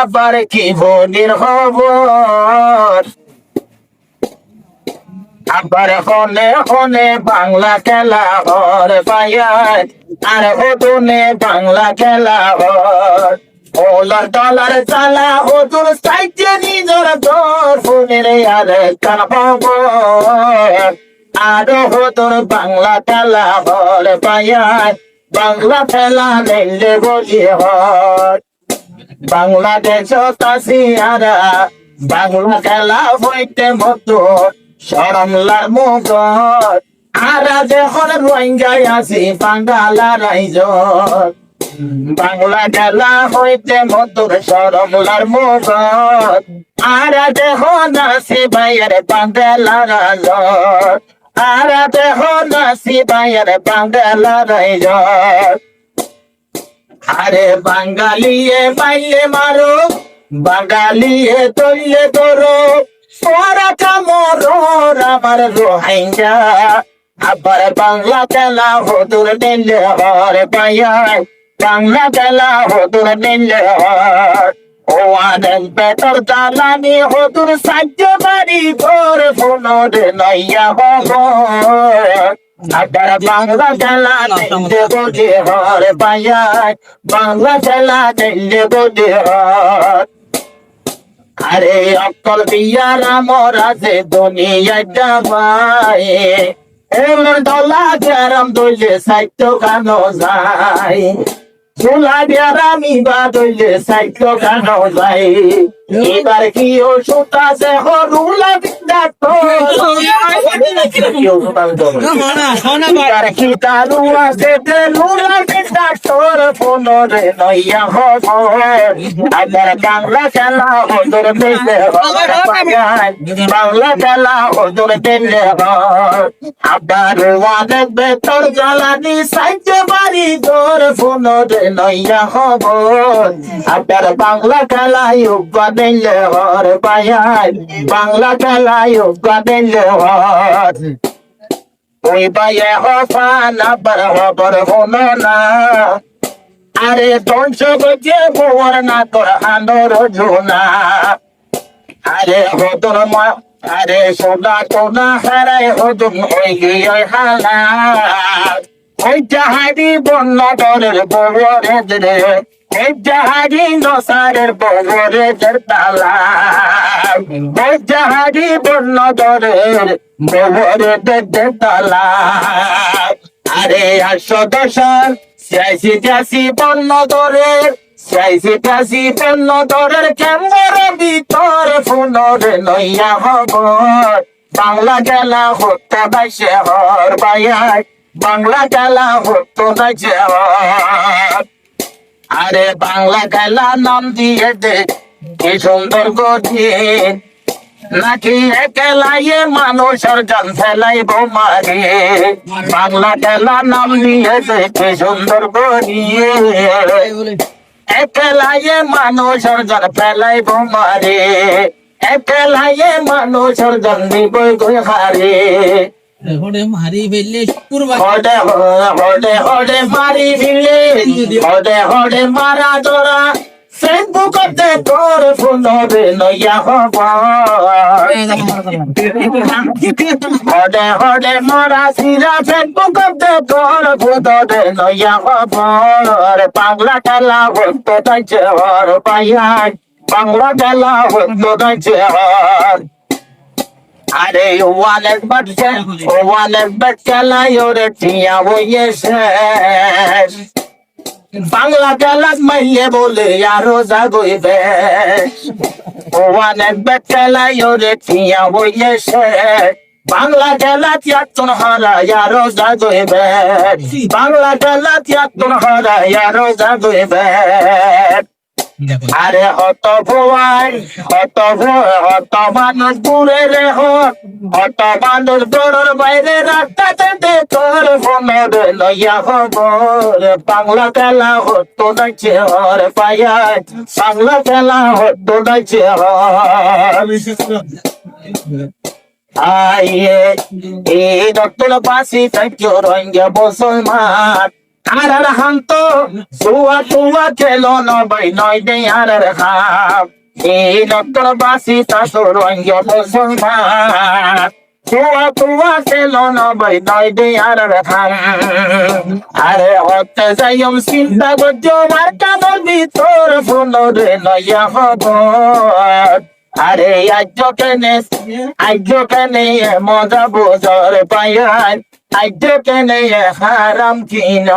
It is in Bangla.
আবার কি বলির খবর আবার হলে হলে বাংলা খেলা হর পায়াত আর হতুনে বাংলা খেলা হর ওলার ডলার চালা হতুর সাইতে নিজর দর ফোনের আর কান খবর আর হতুর বাংলা খেলা হর পায়াত বাংলা খেলা নেলে বলি হর বাংলাদেশ কাশিয়ারা বাংলা খেলা হইতে মতো সরমলার মুখর আর যখন রোহিঙ্গায় আসি বাঙ্গালা রাইজ বাংলা খেলা হইতে মতো সরমলার মুখর আর যখন আসি ভাইয়ের বাঙ্গালা রাইজ আর যখন আসি ভাইয়ের বাঙ্গালা রাইজ আরে বাঙালিয়ে মাইলে মারো বাঙালিয়ে তৈলে ধরো পরাটা মরোর আমার রোহিঙ্গা আবার বাংলা খেলা হতুর নিলে হর পায়ায় বাংলা খেলা হতুর নিলে হর ও আনন্দ পেটর দালানি হতুর সাহায্য বাড়ি ঘর ফোনর নইয়া হবর আবার বাংলা খেলা নিলে বলি হর পায়ায় বাংলা খেলা নিলে বলি হর আরে অকল বিয়ারা মরা যে দুনিয়াটা ভাই এমন দলা গরম দইলে সাইতো গানো যায় চুলা বিয়ারামি বা দইলে সাইতো গানো যায় এবার কি ও সুতা সে হরুলা বিন্দা তো এবার কি তারু আছে তে লুলা বিন্দা তোর ফোনরে নইয়া হব আবার বাংলা খেলা হদুর দিলে বাংলা খেলা হদুর দিলে আবার ওয়াদের বেতর জ্বালানি সাইতে বাড়ি তোর ফোনরে নইয়া হব আবার বাংলা খেলা ইউবা দিলে হর পায়াই বাংলা খেলা ইউবা দিলে হর ওই পায়ে হফান আবার হবর হলো না আরে ধ্বংস করছে মোর না তোর আনোর ঝোনা আরে হদর আরে সোনা টোনা হারাই হদম হয়ে গিয়ে হালা ওই জাহারি বন্য দরের বরে রে ওই জাহারি নসারের বরে তালা ওই জাহারি বন্য দরের বরে তালা আরে 810 সিয়াসি টিয়াসি বন্য দরের সিয়াসি টিয়াসি বন্য দরের কেমন ভিতর ফোনরে নইয়া হব বাংলা খেলা হতে বাইশে হর বায়াই বাংলা খেলা হতো না যে আরে বাংলা খেলা নাম দিয়ে দে কি সুন্দর গঠিন নাকি একলাই মানুষের জান ফেলাইব মারে বাংলা খেলা নাম দিয়ে দে কি সুন্দর গঠিয়ে একলাই মানুষের জান ফেলাইব মারে একলাই মানুষের জান নিব গই হারে হড়ে মারি ফেললে হড়ে হড়ে হড়ে মারি ফেললে হড়ে হড়ে মারা ধরা ফেসবুকতে তোর ফোনরে নইয়া হব হড়ে হড়ে মারা সিরা ফেসবুকতে তোর ফোনরে নইয়া হব বাংলা খেলা হতো তাইছে হর পাইয়াই বাংলা খেলা হতো তাইছে হর আরে ওয়ালের বাচ্চা লাইরে টিয়া বইয়ে শেষ বাংলা খেলা মাইয়ে বলে আরো যাবই বেশ ওয়ালের বাচ্চা লাইরে টিয়া বইয়ে শেষ বাংলা খেলা তিয়াত্তর হারা আরো যাবই বেশ বাংলা খেলা তিয়াত্তর হারা আরো যাবই বেশ আরে হত ভুয়াই হত মানুষ দূরে রে হত মানুষ দূরের বাইরে রাস্তাতে তোর ফোনের লইয়া খবর বাংলা খেলা হতো না চেহর পায়াই বাংলা খেলা হতো না চেহর আইয়ে এই দত্তর পাশি থাকো রঙ্গে মুসলমান আর হান্ত সুয়া তুয়া খেলো নবাই নয় দে আর খাপ এই লক্কর বাসি তাতো রঙ্গ মুসলমান সুয়া তুয়া খেলো নবাই নয় দে আর খাপ আরে হতে যাইম চিন্তা করছো মার কানের ভিতর ফুলরে নয়া হব আরে আজ কেনে মজা বোঝর পায় আজ কেনে হারাম কিন